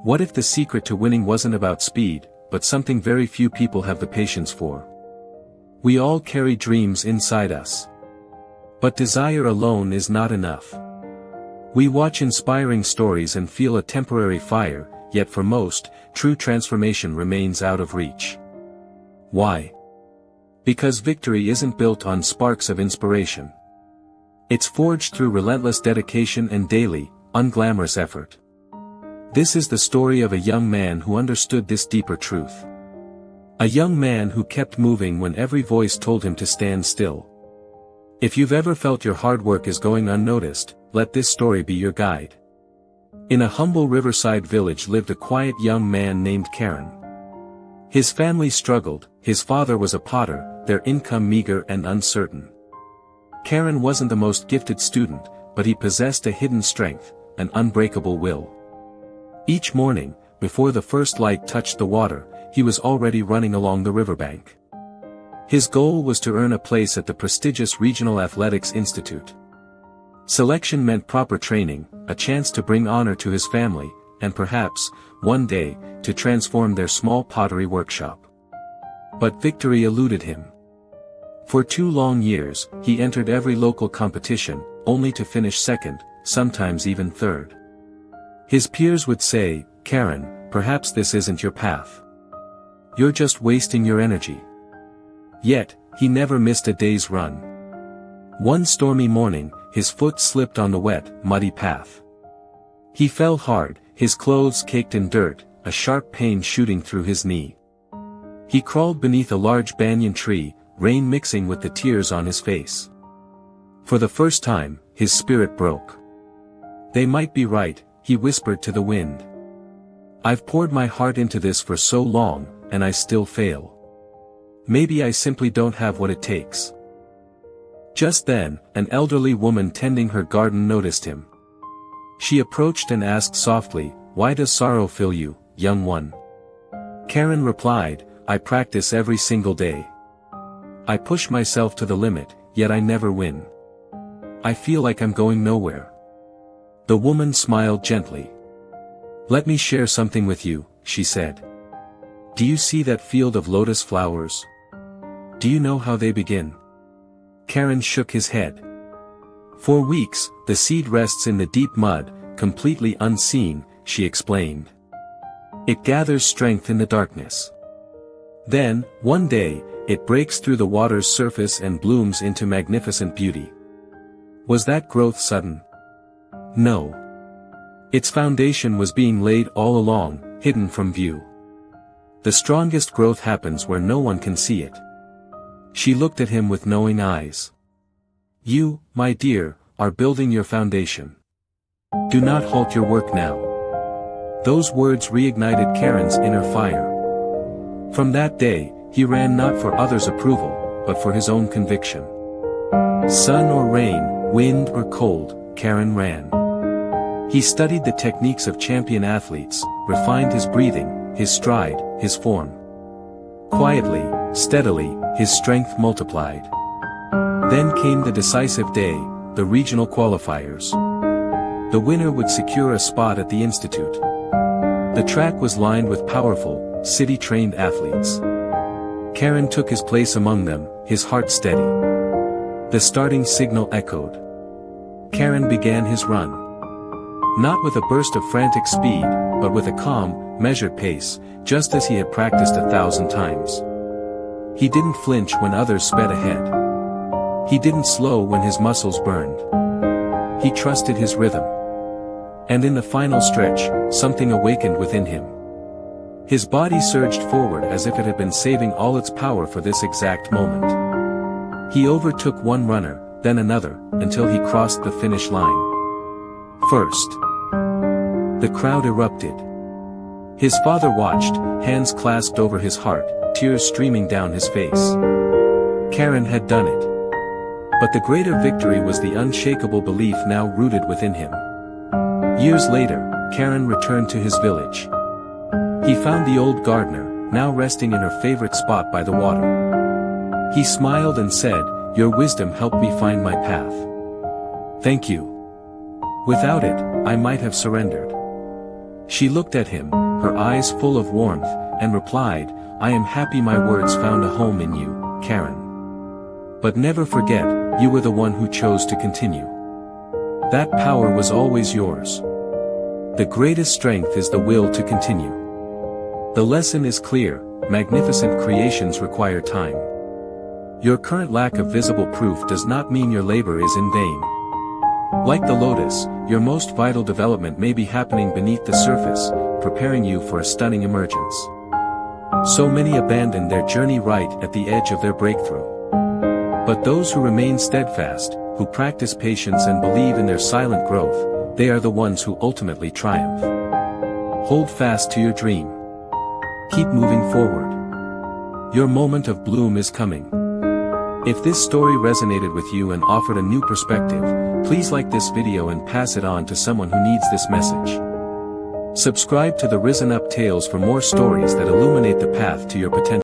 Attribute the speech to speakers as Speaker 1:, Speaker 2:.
Speaker 1: What if the secret to winning wasn't about speed, but something very few people have the patience for? We all carry dreams inside us. But desire alone is not enough. We watch inspiring stories and feel a temporary fire, yet for most, true transformation remains out of reach. Why? Because victory isn't built on sparks of inspiration. It's forged through relentless dedication and daily, unglamorous effort. This is the story of a young man who understood this deeper truth. A young man who kept moving when every voice told him to stand still. If you've ever felt your hard work is going unnoticed, let this story be your guide. In a humble riverside village lived a quiet young man named Karan. His family struggled, his father was a potter, their income meager and uncertain. Karan wasn't the most gifted student, but he possessed a hidden strength, an unbreakable will. Each morning, before the first light touched the water, he was already running along the riverbank. His goal was to earn a place at the prestigious Regional Athletics Institute. Selection meant proper training, a chance to bring honor to his family, and perhaps, one day, to transform their small pottery workshop. But victory eluded him. For 2 long years, he entered every local competition, only to finish second, sometimes even third. His peers would say, "Karan, perhaps this isn't your path. You're just wasting your energy." Yet, he never missed a day's run. One stormy morning, his foot slipped on the wet, muddy path. He fell hard, his clothes caked in dirt, a sharp pain shooting through his knee. He crawled beneath a large banyan tree, rain mixing with the tears on his face. For the first time, his spirit broke. "They might be right," he whispered to the wind. "I've poured my heart into this for so long, and I still fail. Maybe I simply don't have what it takes." Just then, an elderly woman tending her garden noticed him. She approached and asked softly, "Why does sorrow fill you, young one?" Karan replied, "I practice every single day. I push myself to the limit, yet I never win. I feel like I'm going nowhere." The woman smiled gently. "Let me share something with you," she said. "Do you see that field of lotus flowers? Do you know how they begin?" Karan shook his head. "For weeks, the seed rests in the deep mud, completely unseen," she explained. "It gathers strength in the darkness. Then, one day, it breaks through the water's surface and blooms into magnificent beauty." Was that growth sudden? No. Its foundation was being laid all along, hidden from view. The strongest growth happens where no one can see it. She looked at him with knowing eyes. "You, my dear, are building your foundation. Do not halt your work now." Those words reignited Karan's inner fire. From that day, he ran not for others' approval, but for his own conviction. Sun or rain, wind or cold, Karan ran. He studied the techniques of champion athletes, refined his breathing, his stride, his form. Quietly, steadily, his strength multiplied. Then came the decisive day, the regional qualifiers. The winner would secure a spot at the institute. The track was lined with powerful, city-trained athletes. Karan took his place among them, his heart steady. The starting signal echoed. Karan began his run. Not with a burst of frantic speed, but with a calm, measured pace, just as he had practiced 1,000 times. He didn't flinch when others sped ahead. He didn't slow when his muscles burned. He trusted his rhythm. And in the final stretch, something awakened within him. His body surged forward as if it had been saving all its power for this exact moment. He overtook one runner, then another, until he crossed the finish line. First. The crowd erupted. His father watched, hands clasped over his heart, tears streaming down his face. Karan had done it. But the greater victory was the unshakable belief now rooted within him. Years later, Karan returned to his village. He found the old gardener, now resting in her favorite spot by the water. He smiled and said, "Your wisdom helped me find my path. Thank you. Without it, I might have surrendered." She looked at him, her eyes full of warmth, and replied, "I am happy my words found a home in you, Karan. But never forget, you were the one who chose to continue. That power was always yours. The greatest strength is the will to continue." The lesson is clear: magnificent creations require time. Your current lack of visible proof does not mean your labor is in vain. Like the lotus, your most vital development may be happening beneath the surface, preparing you for a stunning emergence. So many abandon their journey right at the edge of their breakthrough. But those who remain steadfast, who practice patience and believe in their silent growth, they are the ones who ultimately triumph. Hold fast to your dream. Keep moving forward. Your moment of bloom is coming. If this story resonated with you and offered a new perspective, please like this video and pass it on to someone who needs this message. Subscribe to the Risen Up Tales for more stories that illuminate the path to your potential.